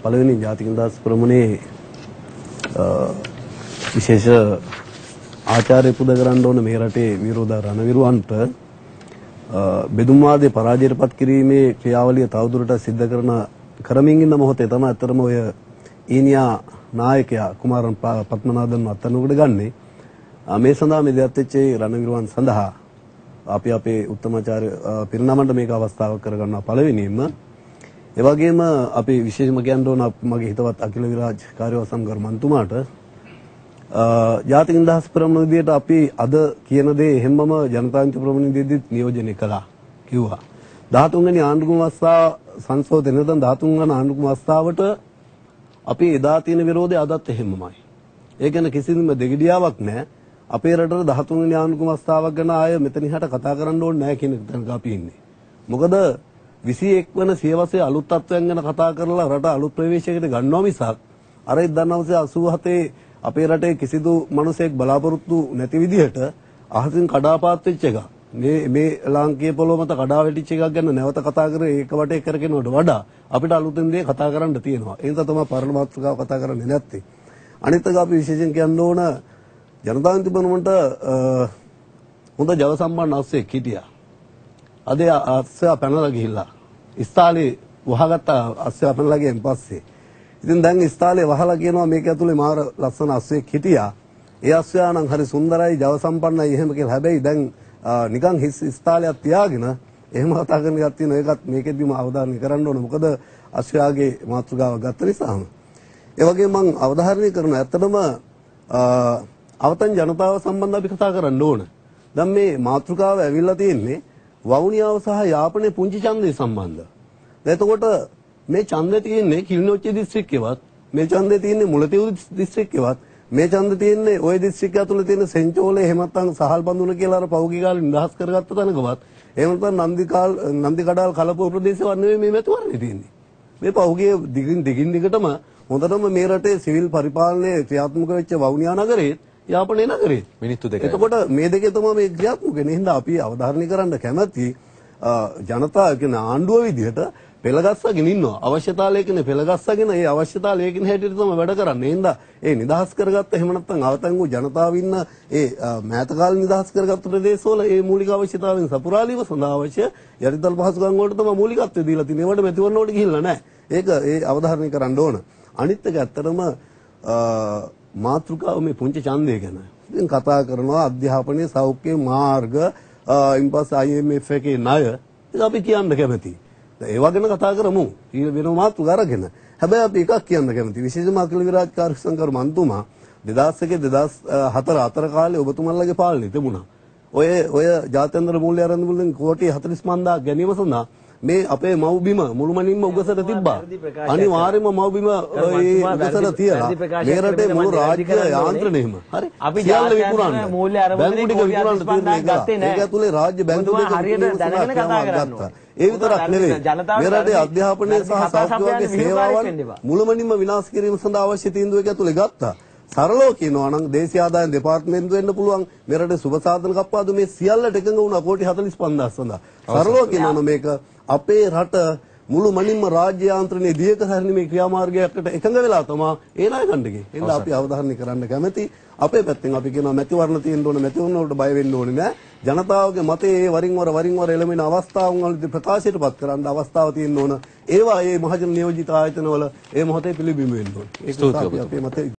පළවෙනි ජාතික නිදහස් ප්‍රමුණේ විශේෂ ආචාර්ය පුද කරන්න ඕන මේ රටේ විරෝධ රණවිරුවන්ට බෙදුම් වාදයේ පරාජයටපත් කිරීමේ ක්‍රියාවලිය තවදුරටත් සිද්ධ කරමින් ඉන්න මොහොතේ තමයි අතරම ඔය ඊනියා නායකයා කුමාරන් පත්මනාදන් අත්අඩංගුවට ගන්නේ. මේ සඳහා මේ දෙයත් වෙච්ච රණවිරුවන් සඳහා අපි අපේ උත්තමාචාර්ය පිරිනමන්න මේක අවස්ථාවක් කරගන්නවා පළවෙනියෙන්ම. ඒ වගේම අපි විශේෂම කියන්න ඕන මගේ හිතවත් අකිල විරාජ් කාර්යවසම්කරු මන්තුමාට ජාතික නිදහස් ප්‍රමුණ විදියට අපි අද කියන දේ හැමම ජනතාන්ත්‍රික ප්‍රමුණ විදියට නියෝජනය කළා කිව්වා. 13 වෙනි ආණ්ඩුක්‍රම අවස්ථාව සංශෝධනය නැත්නම් 13 වෙනි ආණ්ඩුක්‍රම අවස්ථාවට අපි එදා තියෙන විරෝධය අදත් එහෙමමයි. ඒ කියන්නේ කිසිම දෙගිඩියාවක් නැහැ. අපේ රටේ 13 වෙනි ආණ්ඩුක්‍රම අවස්ථාවක් ගැන ආය මෙතනින් හට කතා කරන්න ඕනේ නැහැ කියන තැනක අපි ඉන්නේ. මොකද 21 වන සියවසේ අලුත් තත්ත්වයන් ගැන කතා කරලා රට අලුත් ප්‍රවේශයකට ගන්නවා මිසක් අර 1987 අපේ රටේ කිසිදු මිනිසෙක් බලාපොරොත්තු නැති විදිහට අහසින් කඩාපාත් වෙච්ච එක මේ ලාංකීය පොළොව මත කඩා වැටිච්ච එකක් ගැන නැවත කතා කරේ ඒක වටේ කරගෙනවට වඩා අපිට අලුතෙන් දේ කතා කරන්න තියෙනවා. ඒ නිසා තමයි පරණ මාතෘකාව කතා කරන්නේ නැත්තේ. අනිත් එක අපි විශේෂයෙන් කියන්න ඕන ජනතාන්ත්‍රික ප්‍රමුණට හොඳ ජව සම්පන්න අස්සෙක් හිටියා. අද අස්සයා පැනලා ගිහිල්ලා ඉස්තාලේ වහගත්ත අස්සයා පැනලා ගියන් පස්සේ ඉතින් දැන් ඉස්තාලේ වහලා කියනවා මේක ඇතුලේ මාර ලස්සන අස්සෙක් හිටියා. ඒ අස්සයා නම් හරි සුන්දරයි ජව සම්පන්නයි එහෙම කියලා. හැබැයි දැන් නිකන් හිස් ඉස්තාලයක් තියාගෙන එහෙම කතා කරන එකක් තියෙනවා. ඒකත් මේකෙදිම අවධානය කරන්න ඕන. මොකද අස්සයාගේ මාතෘකාව ගත්ත නිසාම. ඒ වගේම මම අවධාරණය කරනවා ඇත්තටම අවතන් ජනතාව සම්බන්ධව අපි කතා කරන්න ඕන. දැන් මේ මාතෘකාව ඇවිල්ලා තියෙන්නේ වවුනියාව සහ යාපනයේ පුංචි ඡන්දය සම්බන්ධ. එතකොට මේ ඡන්දය තියෙන්නේ කිලිනොච්චි දිස්ත්‍රික්කේවත්, මේ ඡන්දය තියෙන්නේ මුලතිව් දිස්ත්‍රික්කේවත්, මේ ඡන්දය තියෙන්නේ ওই දිස්ත්‍රික්කය ඇතුළේ තියෙන සෙන්චෝලේ එහෙම නැත්නම් සහල් බඳුන කියලා අර පෞගී කාලේ නිදහස් කරගත්ත තැනකවත්, එහෙම නැත්නම් නන්දිකඩාල් කලපුව ප්‍රදේශවත් නෙවෙයි මේ මැතිවරණේ තියෙන්නේ. මේ පෞගී දිගින් දිගටම හොඳටම මේ රටේ සිවිල් පරිපාලනයේ ක්‍රියාත්මක වෙච්ච වවුනියා නගරේ යාපනයේ නගරේ මිනිත්තු දෙකයි. එතකොට මේ දෙකේ තමයි මේ ක්‍රියාත්මක වෙන්නේ. හින්දා අපි අවධාරණය කරන්න කැමැති ජනතාව කියන ආණ්ඩුව විදිහට පෙළගස්සගෙන ඉන්නවා. අවශ්‍යතාවයකින් පෙළගස්සගෙන ඒ අවශ්‍යතාවයකින් හැටියට තමයි වැඩ කරන්නේ. හින්දා ඒ නිදහස් කරගත්ත එහෙම නැත්නම් අවතන් වූ ජනතාව ඉන්න ඒ මෑත කාලේ නිදහස් කරගත්ත ප්‍රදේශවල ඒ මූලික අවශ්‍යතාවයන් සපුරාලීම සඳහා අවශ්‍ය යටිතල පහසුකම් වලට තමයි මූලිකත්වය දීලා තියෙන්නේ. ඒවට මැතිවරණ වලට ගිහිල්ලා නැහැ. ඒක ඒ අවධාරණය කරන්න ඕන. අනිත් එක ඇත්තටම මාතෘකාව මේ පුංචි ඡන්දය ගැන. ඉතින් කතා කරනවා අධ්‍යාපනයේ සෞඛ්‍ය මාර්ග ඉන්පස්සේ IMF එකේ ණය. ඒක අපි කියන්න කැමතියි. ඒවා ගැන කතා කරමු. වෙන මාතෘකාව අරගෙන. හැබැයි අපි එකක් කියන්න කැමතියි. විශේෂයෙන්ම අකිල විරාජ් කාර්යසංකර මන්තුමා 2001 2004 අතර කාලේ ඔබතුමන්ලගේ පාලනය තිබුණා. ඔය ජාත්‍යන්තර මූල්‍ය ආරම්භ වලින් කෝටි 45000 ගැනීම සඳහා මේ අපේ මව්බිම මුළුමනින්ම උගසට තිබ්බා. අනිවාර්යයෙන්ම මව්බිම ඒ උගසට තියලා මේ රටේ මුළු රාජ්‍ය යාන්ත්‍රණයම හරි අපි ජාත්‍යන්තර මූල්‍ය ආරම්භවලදී කෝටි 45000 ගත්තේ නැහැ. ඒක ඇතුලේ රාජ්‍ය බැංකු දෙක හරියට දැනගෙන කතා කරනවා. ඒ විතරක් නෙවෙයි මේ රටේ අධ්‍යාපනය සහ සෞඛ්‍ය වගේ සේවාවන් මුළුමනින්ම විනාශ කිරීම සඳහා අවශ්‍ය තීන්දුව ඒක ඇතුලේ ගත්තා. සරලව කියනවා නම් දේශීය ආදායම් දෙපාර්තමේන්තුව වෙන්න පුළුවන් මේ රටේ සුබ සාධන කප්පාදු මේ සියල්ලට එකඟ වුණා කෝටි 45000 සඳහා. සරලව කියනවා නම් මේක අපේ රට මුළු මනින්ම රාජ්‍ය යාන්ත්‍රණයේ දියක හැරෙන්නේ ක්‍රියාමාර්ගයකට එකඟ වෙලා තමයි ඒ ණය ගන්න ගියේ. එහෙනම් අපි අවධාරණය කරන්න කැමැති. අපේ පැත්තෙන් අපි කියනවා මැතිවරණ තියෙන්න ඕන, මැතිවරණ වලට බය වෙන්න ඕනේ නෑ. ජනතාවගේ මතයේ වරින් වර එළමෙන අවස්ථාවන් වලදී ප්‍රකාශයටපත් කරන්න අවස්ථාව තියෙන්න ඕන. ඒවා මේ මහජන නියෝජිත ආයතනවල ඒ මොහොතේ පිළිබිඹු වෙන්න ඕන. ඒක අපි අපේ මතය